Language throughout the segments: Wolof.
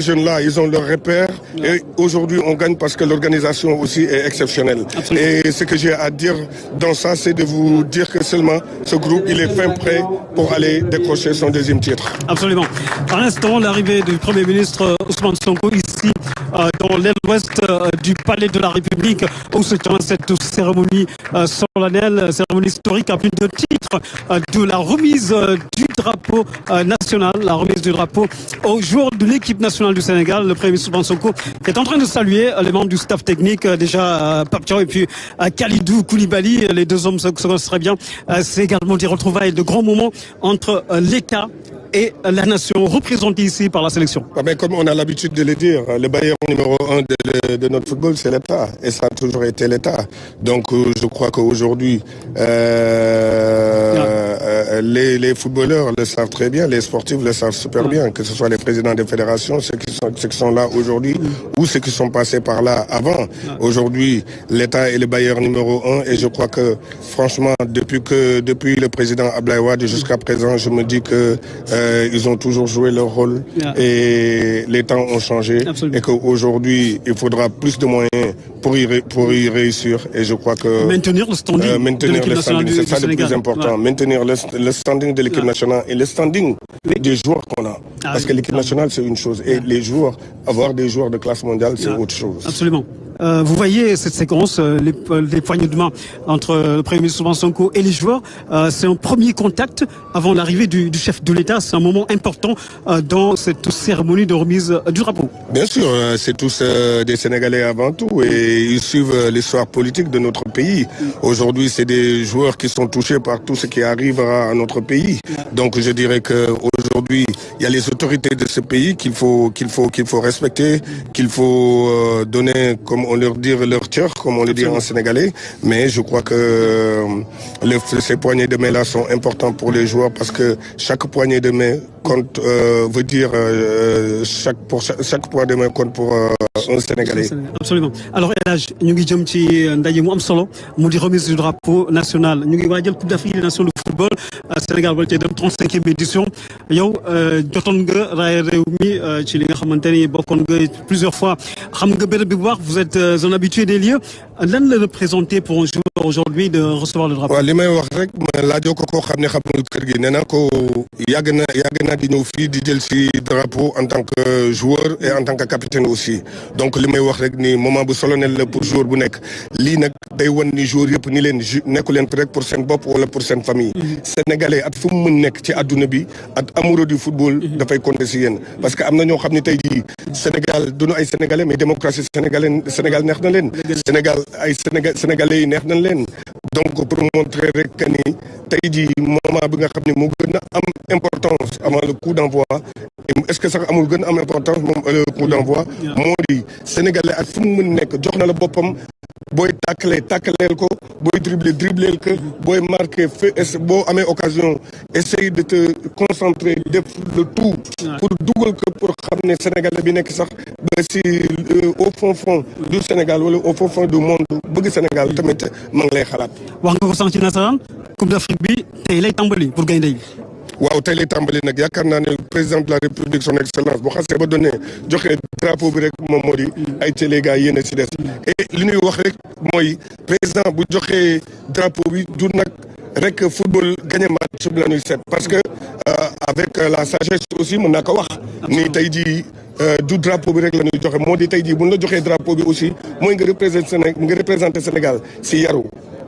jeunes-là, ils ont leur repère. Et aujourd'hui, on gagne parce que l'organisation aussi est exceptionnelle. Absolument. Et ce que j'ai à dire dans ça, c'est de vous dire que seulement ce groupe, il est fin prêt pour aller décrocher son deuxième titre. Absolument. À l'instant, l'arrivée du Premier ministre Ousmane Sonko ici, dans l'aile ouest du Palais de la République, où se tient cette cérémonie solennelle, cérémonie historique à plus de titres de la remise du drapeau national, la remise du drapeau aux joueurs de l'équipe nationale du Sénégal. Le Premier ministre Ousmane Sonko est en train de saluer les membres du staff technique, déjà Pape Thiaw et puis Kalidou Koulibaly. Les deux hommes se connaissent très bien. C'est également des retrouvailles, de grands moments entre l'État et la nation représentée ici par la sélection. Mais comme on a l'habitude de le dire, le bailleur numéro 1 de notre football, c'est l'État. Et ça a toujours été l'État. Donc je crois qu'aujourd'hui, les footballeurs le savent très bien, les sportifs le savent super bien, que ce soit les présidents des fédérations, ceux qui sont là aujourd'hui, ou ceux qui sont passés par là avant. Aujourd'hui, l'État est le bailleur numéro 1 et je crois que franchement, depuis le président Abdoulaye Wade jusqu'à présent, je me dis que ils ont toujours joué leur rôle et les temps ont changé. Absolument. Et qu'aujourd'hui, il faudra plus de moyens pour y réussir. Et je crois que maintenir le standing, c'est ça le plus important. Maintenir le standing de l'équipe nationale et le standing des joueurs qu'on a. Parce que l'équipe nationale, c'est une chose. Et les joueurs, avoir des joueurs de classe mondiale, c'est autre chose. Absolument. Vous voyez cette séquence, les poignées de main entre le Premier ministre Ousmane Sonko et les joueurs. C'est un premier contact avant l'arrivée du chef de l'État. C'est un moment important dans cette cérémonie de remise du drapeau. Bien sûr, c'est tous des Sénégalais avant tout et ils suivent l'histoire politique de notre pays. Aujourd'hui, c'est des joueurs qui sont touchés par tout ce qui arrive à notre pays. Donc je dirais qu'aujourd'hui, il y a les autorités de ce pays qu'il faut respecter, qu'il faut donner, comme on leur dit, leur cœur, comme on le dit en sénégalais. Mais je crois que ces poignées de main-là sont importants pour les joueurs parce que chaque poignée de main compte, veut dire chaque poignée de main compte pour un Sénégalais. Absolument. Alors El Hadj ñu ngi jëm ci ndaje mu am solo mu di remise du drapeau national ñu ngi waajal Coupe d'Afrique des Nations de football Sénégal wala ci dem 35e édition yow jotoon nga raay réew mi ci li nga xamante ni bokkoon nga plusieurs fois xam nga béréb bi bu baax vous êtes un habitué des lieux lan la représenté pour un joueur aujourd'hui de recevoir le drapeau. waaw li may wax rek ma laajoo ko koo xam ne xam nga kër gi nee naa ko yàgg na di ñëw fii di jël si drapeau en tant que joueur et en tant que capitaine aussi donc li may wax rek ni moment bu solennel la pour joueur bu nekk lii nag day wan ni joueur yëpp ni leen nekku leen rek pour seen bopp wala pour seen famille. Sénégalais at fu mu mën nekk ci adduna bi at amoureux du football dafay compter si yéen parce que am na ñoo xam ne tey jii Sénégal duñu ay Sénégalais mais démocratie Sénégal neex na leen. Sénégalais yi neex nañ leen donc pour montrer rek que ni tey jii moment bi nga xam ne moo gën a am importance avant le coup d'envoi est-ce que sax amul gën a am importance moom le coup d'envoi moo di Sénégalais ak fu mu mën nekk jox na la boppam booy tàkkaleel ko booy dribleel ko booy marqué boo amee occasion essaye de te concentrer def le tout pour dugal ko pour xam ne Sénégalais bi nekk sax ba si au fond du Sénégal wala au fond du monde bëgg Sénégal tamit ma ngi lay xalaat. wax nga ko sànq ci nasaraan Coupe d'Afrique bi tey lay tàmbali pour gaynde yi. waaw tey lay tàmbali nag yaakaar naa ne président de la République son excellence bu xasee ba donné joxe drapeau bi rek moom moo di ay télé gars yéen a si des et li ñuy wax rek mooy président bu joxee drapeau bi du nag rek football gagné match bi la ñuy seet parce que avec la sagesse aussi mën naa ko wax ni tey jii du drapeau bi rek la ñuy joxe moo di tey jii bu ñu la joxee drapeau bi aussi mooy nga représenté Sénégal si yaru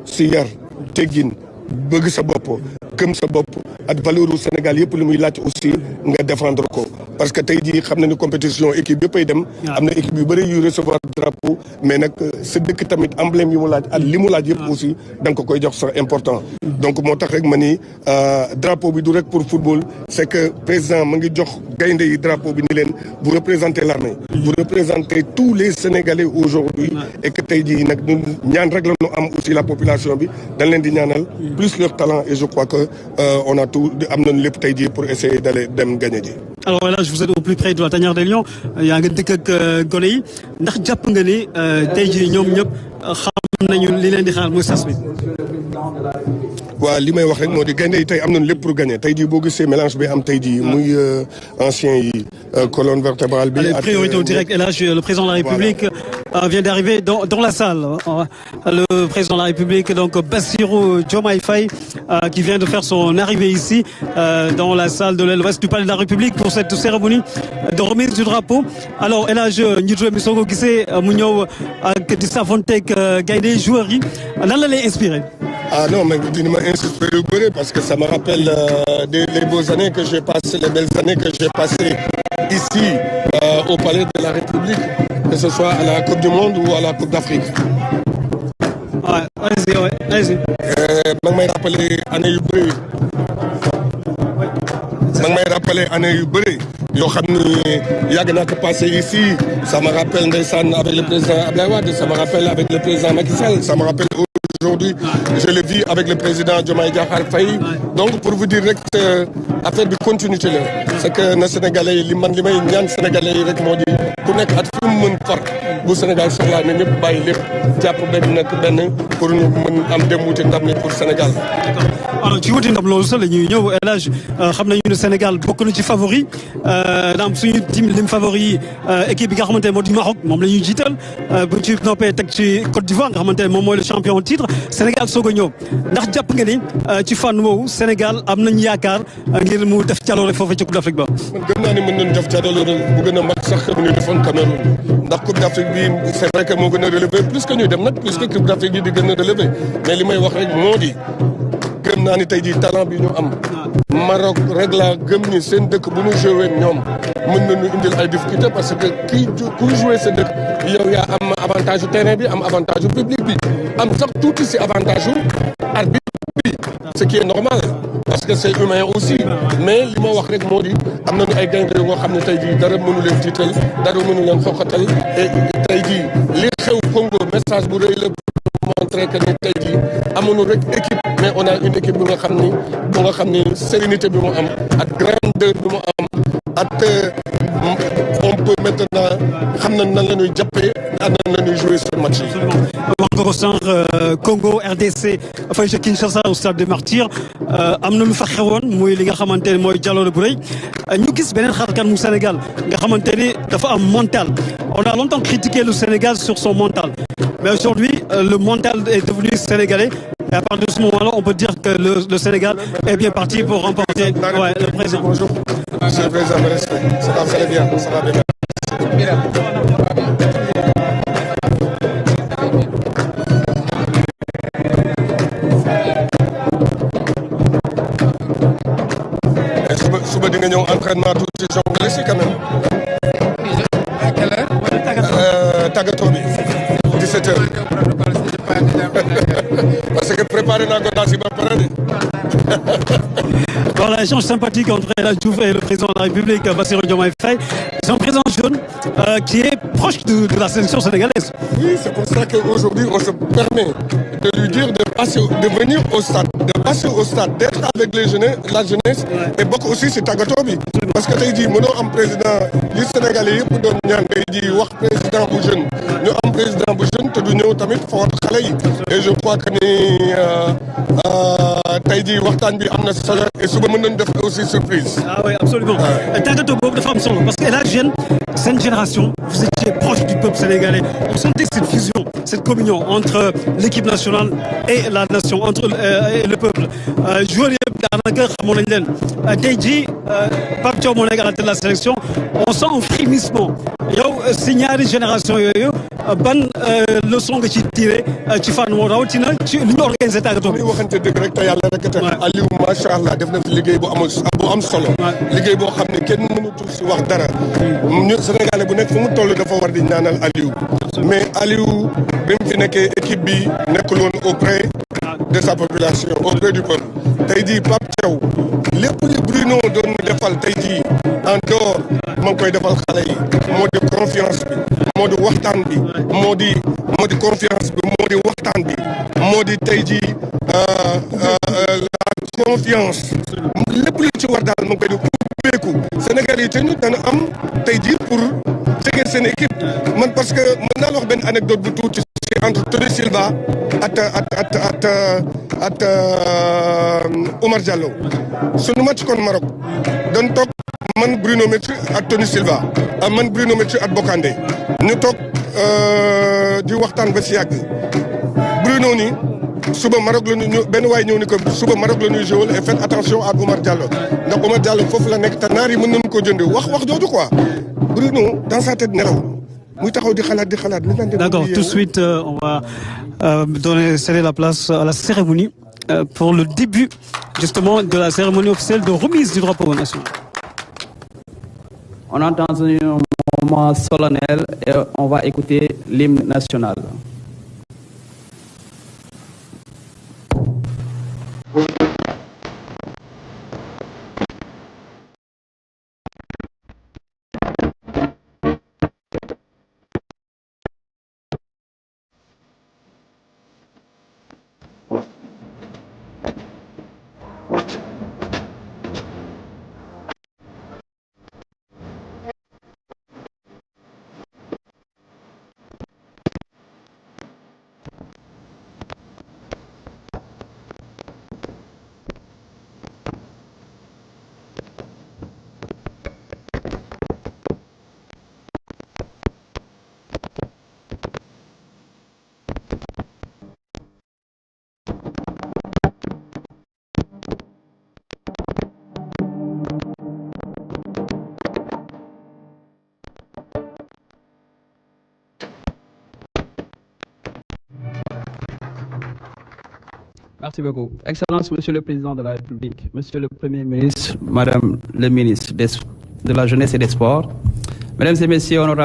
si yar teggin bëgg sa bopp gëm sa bopp ak valeur u Sénégal yëpp lu muy laaj aussi nga défendre ko parce que tey jii xam na ni compétition équipe yëpp ay dem am na équipe yu bëri yuy recevoir drapeau mais nag sa dëkk tamit emblème yi mu laaj ak li mu laaj yëpp aussi da nga ko koy jox sax important donc moo tax rek ma ni drapeau bi du rek pour football c'est que président ma ngi jox gaynde yi drapeau bi ni leen vous représentez l'armée vous représentez tous les Sénégalais aujourd'hui et que tey jii nag ñun ñaan rek la ñu am aussi la population bi dañ leen di ñaanal plus leur talent et je crois que on a tout am nañu lépp tey jii pour essayer d'aller dem gagner ji. alors là vous êtes au plus près de la tanière des Lions yaa nga dëkk ak gone yi ndax jàpp nga ni tey jii ñoom ñëpp xam nañu li leen di xaar mooy sas bi. waaw li may wax rek moo di gaynde yi tey am nañu lépp pour gagner tey jii boo gisee mélange bi am tey jii muy ancien yi colonne vertébrale bi. Allez, priorité au direct. Et là, le président de la République vient d'arriver dans la salle. Le président de la République, donc Bassirou Diomaye Faye, qui vient de faire son arrivée ici dans la salle de l'aile ouest du Palais de la République pour cette cérémonie de remise du drapeau. Alors, El Hadj Gnidjo Missongo Guissé mu ñëw ak di safonteeg gaynde joueurs yi lan la lay inspiré. Ah non, mais dina ma inspiré lu bëri parce que ça me rappelle les beaux années que j'ai passées, les belles années que j'ai passées ici au Palais de la République, que ce soit à la Coupe du Monde ou à la Coupe d'Afrique. Ouais, allez-y. Ma ngi may rappeler année yu bëri. Ma ngi may rappeler année yu bëri yoo xam ni yàgg naa ko passé ici. Ça me rappelle ndeysaan avec le président Abdoulaye Wade, ça me rappelle avec le président Macky Sall, ça me rappelle aujourd'hui, je le vis avec le président Diomaye Diakhar Faye. Donc pour vous dire rek affaire bi continuité la. C'est que na Sénégalais yi li may ñaan Sénégalais yi rek moo di ku nekk at fi mu mën far bu Sénégal soxlaa ne ñëpp bàyyi lépp jàpp benn pour ñu mën am dem wuti ndam ni pour Sénégal. alors ci wuti ndam loolu sax la ñuy ñëw El Hadj xam nañu ne Sénégal bokk na ci favori daam suñu team lim favori yi équipe bi nga xamante ne moo di Maroc moom la ñuy jiital bu ci noppee teg ci Côte d'Ivoire nga xamante ne moom mooy le champion en titre Sénégal soog a ñëw ndax jàpp nga ni ci fànn woowu Sénégal am nañu yaakaar ngir mu def jaloore foofu ci Coupe d'Afrique ba. man gëm naa ni mën nañu def jaloore bu gën a mag sax que ñu defoon Cameroun ndax Coupe d'Afrique bi c'est vrai que moo gën a relevé plus que ñuy dem nag plus que Coupe d'Afrique yi di gën a relevé mais li may wax rek moo di gëm naa ni tey jii talent bi ñu am Maroc rek laa gëm ni seen dëkk bu ñu joué ñoom mën nañu indil ay difficultés parce que kuy joué sa dëkk yow yaa am avantage terrain bi am avantage public bi am sax tuuti si avantage arbitre bi ce qui est normal parce que c'est humain aussi mais li ma wax rek moo di am nañu ay gaynde yoo xam ne tey jii dara mënu leen tiital dara mënu leen xoxatal et tey jii li xew Congo message bu rëy la montrer que ni tey jii amuñu rek équipe mais on a une équipe bu nga xam ni sérénité bi mu am ak grandeur bi mu am ak on peut maintenant xam na nan la ñuy jàppee nan la ñuy jouer ce match yi. wax nga ko sànq Congo RDC fay ca Kinshasa au stade des Martyrs am na lu fa xewoon muy li nga xamante ne mooy jaloore bu rëy ñu gis beneen xarkan mu Sénégal nga xamante ni dafa am mental on a longtemps critiqué le Sénégal sur son mental mais aujourd'hui le mental est devenu sénégalais. Et à partir de ce moment-là, on peut dire que le Sénégal est bien parti pour remporter le président. Bonjour, monsieur le président, me respect. Ça va bien, ça va bien. Suba di nga ñëw entraînement tuuti journaliste yi quand même. À quelle heure? Tàggatoo bi 17h. Parce que préparé naa ko daal si ba pare de. Voilà, échange sympathique entre El Hadj Diouf et le président de la République, Bassirou Diomaye Faye. C'est un président jeune qui est proche de la sélection sénégalaise. Oui, c'est pour ça qu'aujourd'hui, on se permet de lui dire de venir au stade, de passer au stade, d'être avec la jeunesse et bokk aussi si tàggatoo bi. Parce que tey jii mënoo am président li Sénégalais yëpp doon ñaan tey jii wax président bu jeune ñu am président bu jeune te du ñëw tamit fort xale yi. Et je crois que ni tey jii waxtaan bi am na solo et suba mën nañu def aussi surprise. Ah oui, absolument. Tàggatoo boobu dafa am solo parce que El Hadj Diène, c'est une génération, vous étiez proche du peuple sénégalais. On sentait cette fusion, cette communion entre l'équipe nationale et la nation, entre et le peuple. Joueurs yëpp daanaka xamoon nañ leen tey jii Pape Thiaw moo nekk à la tête de la sélection on sent un frémissement yow si ñaari génération yooyu ban leçon nga ci tiré ci fànn woo rawatina ci li ñu organisé tàggatoo bi. li waxante dëgg rek te yàlla rek tax Aliou macha allah def na fi liggéey bu am solo. liggéey boo xam ne kenn mënutul si wax dara. ñu Sénégalais bu nekk fu mu toll dafa war di ñaanal Aliou. mais Aliou bi mu fi nekkee équipe bi nekkul woon auprès de sa population auprès du peuple. tey jii Pape Thiaw lépp li Bruno doon defal tey jii en dehors moo koy defal xale yi moo di confiance bi moo di waxtaan bi moo di confiance bi moo di waxtaan bi moo di tey jii la confiance lépp lu ci war daal moo koy di ubbeeku Sénégal yi te ñu dana am tey jii pour jege seen équipe man parce que mën naa la wax benn anecdote bu tuuti ci entre Tony Silva at ak Omar Diallo sunu match kon Maroc dañ toog man Bruno Metsu ak Tony Silva man Bruno Metsu ak Bokandé ñu toog di waxtaan ba si yàgg Bruno ni suba Maroc la ñu benn waay ñëw ni ko suba Maroc la ñuy jouer et faites attention à Omar Diallo ndax Omar Diallo foofu la nekk te naar yi mën nañu ko jënd wax jooju quoi Bruno dans sa tête nelaw muy taxaw di xalaat. D'accord, tout de suite on va céder la place à la cérémonie pour le début justement de la cérémonie officielle de remise du drapeau national. On entend un moment solennel et on va écouter l'hymne national. Merci beaucoup. Excellence, Monsieur le Président de la République, Monsieur le Premier ministre, Madame le ministre de la Jeunesse et des Sports, Mesdames et Messieurs, honorables